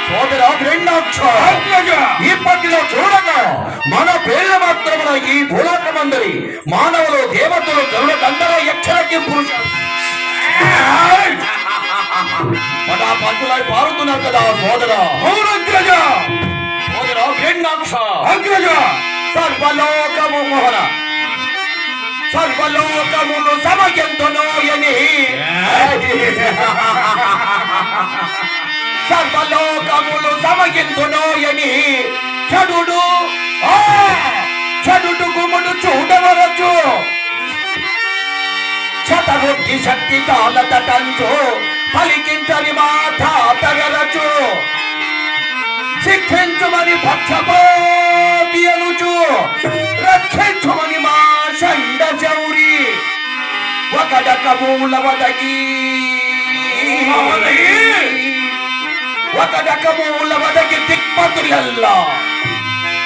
సోదరా రెండాక్ష ఇప్పటిలో చూడగా మన పేర్ల మాత్రమున ఈ భూలోకమందరి మానవులు దేవతలు గరుడ గంధర్వ యక్షరకి పురుషులు మన పంతులాడి పారుతున్నారు కదా సోదరా. అగ్రజ సోదరా రెండాక్ష అగ్రజ సర్వలోకము మోహన సర్వలోకమును సమయంతునోయని సర్వలోకములు సమయంతునోయని చెడుడు గుముడు చూడవరచు శతబుద్ధి శక్తి తాళతటంచు పలికించని మాట తగరచు శిక్షించుమని పక్షపాతి అనుచు రక్షించుమని మా షండ చౌరి ఒకడక మూల వదగి ఒకడక మూల వదగి దిక్పతులల్లా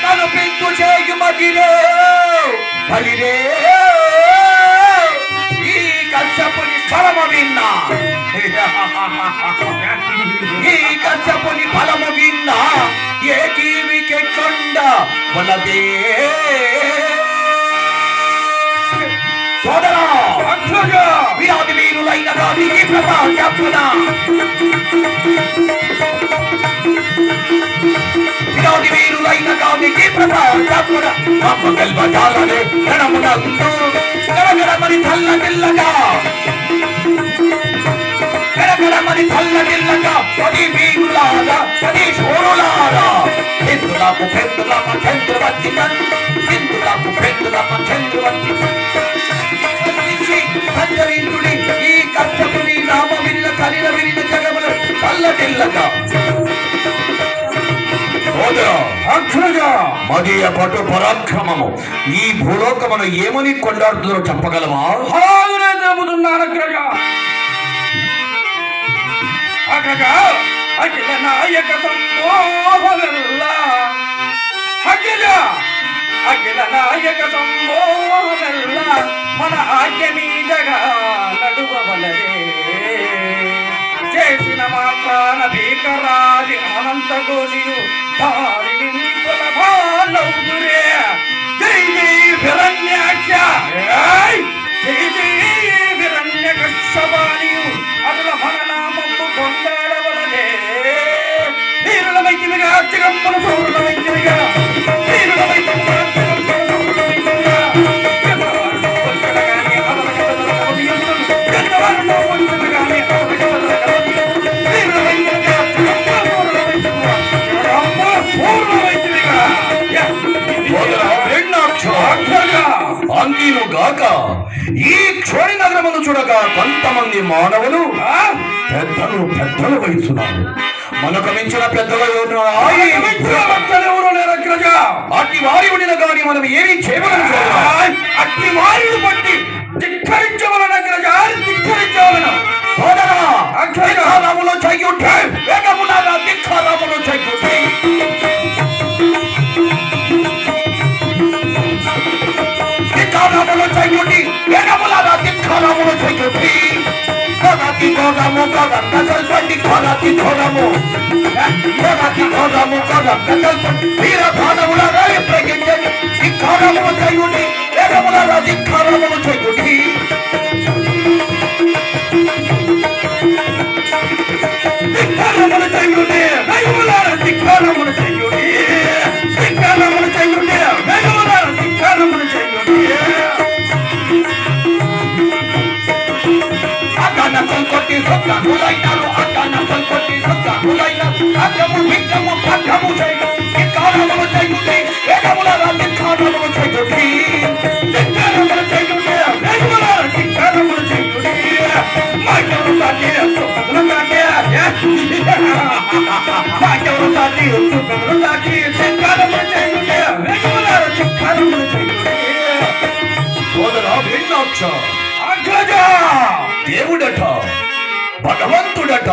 కనుపించు చేయుమగిరే బలిరే ఈ కశ్యపుని ఫలము విన్నా ఈ కశ్యపుని ఫలము విన్నా ఏ జీవికి కొండ వలదే సోదరా విరాది వీరులైన రాజుకి ప్రపంచపున విరాది వీరులైన రాజుకి ప్రపంచపున మాకు గెల్వజాలనే రణమునందు గరగరమని తల్లగిల్లగా గరగరమని తల్లగిల్లగా పది వీరులారా పది శోరులారా హిందులకు పెందులమ్మ చంద్రవచ్చిన హిందులకు పెందులమ్మ చంద్రవచ్చిన సంచరించుడి ఈ కష్టపుని నామ విన్న కలిన వినిన జగములు తల్లగిల్లగా మదీయ పటు పరాక్రమము ఈ భూలోకమును ఏమని కొండాడుతుందో చెప్పగలవా? చెబుతున్నాను అగ్రజ అగ్రజ అఖిల నాయక సంమోహనల్ల అగ్రజ అఖిల నాయక సంమోహనల్ల మన ఆజ్ఞ మీదగా నడువవలదే చేసిన మాత్రాన భీకరాది అనంత గోలియు దారిని కొలభాలవుదురే జై జై హిరణ్యాక్ష జై జై హిరణ్య కశ్యపానియు అదుల మన నామము కొండాడవలనే వీరుల వైద్యునిగా జగమ్మను సౌరుల వైద్యునిగా వీరుల వైద్యునిగా జగమ్మను సౌరుల వైద్యునిగా ఎంతవారిలో వంచనగానే అదల కదల కదలియుందులు ఎంతవారిలో వంచనగానే అదల కదల కదలియుందులు వీరుల వైద్యునిగా జగమ్మను సౌరుల వైద్యునిగా జగమ్మ సౌరుల వైద్యునిగా అంగీను గాక ఈ క్షోణి నగరమును చూడగా కొంతమంది మానవులు పెద్దలు వహిస్తున్నారు. మనకు మించిన పెద్దలు అట్టి వారి ఉండిన కానీ మనం ఏమి చేయవలను అట్టి వారిని బట్టి ధిక్కరించవలన ధిక్కరించవలన సోదరా అక్షరాములో చెయ్యుంటే వేగములాగా ధిక్కారములో చెయ్యుంటే ధిక్కారములో చెయ్యుండి వేగములాగా ధిక్కారములో చెయ్యుండి కొరతి కొరము కొరంగ సల్పండి కొరతి కొరము కొరతి కొరము కొరంగ సల్పండి వీర భానములాగా ప్రగించండి ధిక్కారములో చెయ్యుండి వేగములాగా ధిక్కారములో చెయ్యుండి ధిక్కారములు చెయ్యుండి వేగములార ధిక్కారములు చెయ్యుండి ధిక్కారములు చెయ్యుండి వేగములార ధిక్కారములు చెయ్యుండి కొట్టి సొక్కములైనారు అక్కన కొట్టి సొక్కములైనారు అక్కము విక్కము పక్కము చేయు ధిక్కారములు చెయ్యుండి వేగములారా ధిక్కారములు చెయ్యుండి ధిక్కారములు చెయ్యుండి వేగములార ధిక్కారములు చెయ్యుండి మాకెవరు సాటి సుఖములు సాటి మాకెవరు సాటి సుఖములు సాటి ధిక్కారములు చెయ్యుండి వేగములార ధిక్కారములు చెయ్యుండి సోదరా విన్నాక్ష అగ్రజ దేవుడట భగవంతుడట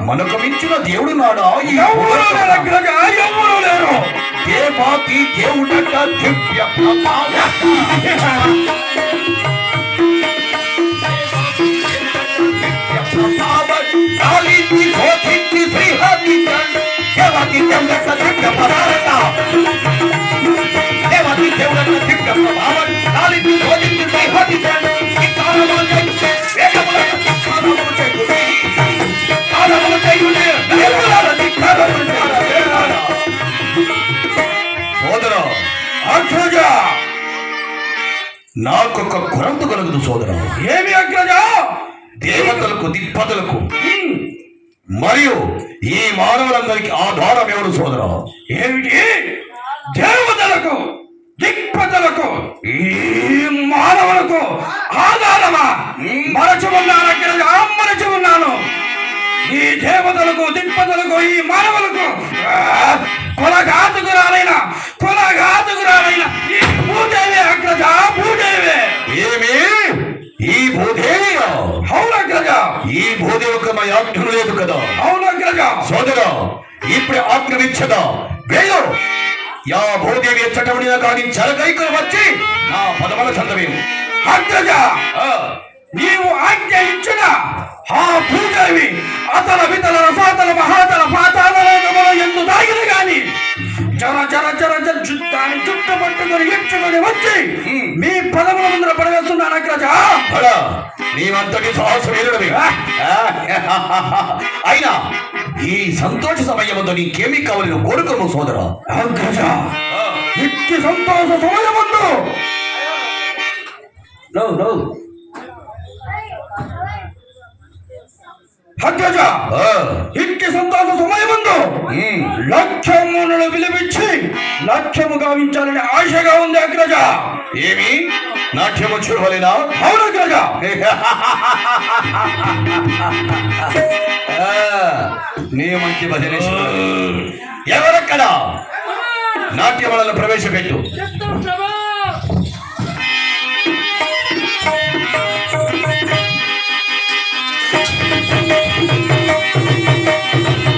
మనకు మించిన దేవుడు నాడా ఎవరు లేరు అగ్రజ ఎవరు లేరు దేవాతి దేవుడట దివ్య ప్రతాప నాకొక కొరత కలుగుదు సోదరా. ఏమి అగ్రజ? దేవతలకు దిక్పతులకు మరియు ఈ మానవులందరికీ ఆధారం ఎవరు సోదరా? ఏమిటి? దేవతలకు దిక్పతులకు ఈ మానవులకు ఆధారమా? మరచి ఉన్నాను అగ్రజ, మరచి ఉన్నాను. ఈ దేవతలకు దిక్పతులకు ఈ మానవులకు కులఘాతుకురాలైన ఈ భూదేవి అగ్రజ, భూదేవి. ఏమి ఈ భూదేవి? అవును అగ్రజ. ఈ భూదేవికి మా ఆజ్ఞలు లేదు కదా. అవును అగ్రజ. సోదరా, ఇప్పుడే ఆక్రమించదా వెళ్ళు. యా భూదేవి చటవడిన కానీ జలగైకులు వచ్చి నా పదముల చందవేము. అగ్రజ, నీవు ఆజ్ఞ ఇచ్చిన ఆ భూదేవి అతల వితల రసాతల మహాతల పాతాల లోకములో ఎందు దాగిన గాని జర జర జర జర దాని చుట్టు పట్టుకొని ఇచ్చుకొని వచ్చి మీ పదముల ముందర పడవేస్తున్నాను అగ్రజ. అలా నీవంతటి సాహసమేరుడవి. అయినా ఈ సంతోష సమయముందు నీకేమీ కావాలని కోరుకోము సోదరా. అగ్రజ, ఇట్టి సంతోష సమయముందు అగ్రజ, ఇట్టి సంతోష సమయముందు లక్ష్యమును పిలిపించి లక్ష్యము గావించాలని ఆశగా ఉంది అగ్రజ. ఏమి నాట్యము చూడవలేనా? అవును అగ్రజ. నీ మంచి భజనేశ్వరుడు ఎవరక్కడ నాట్యములను ప్రవేశపెట్టు.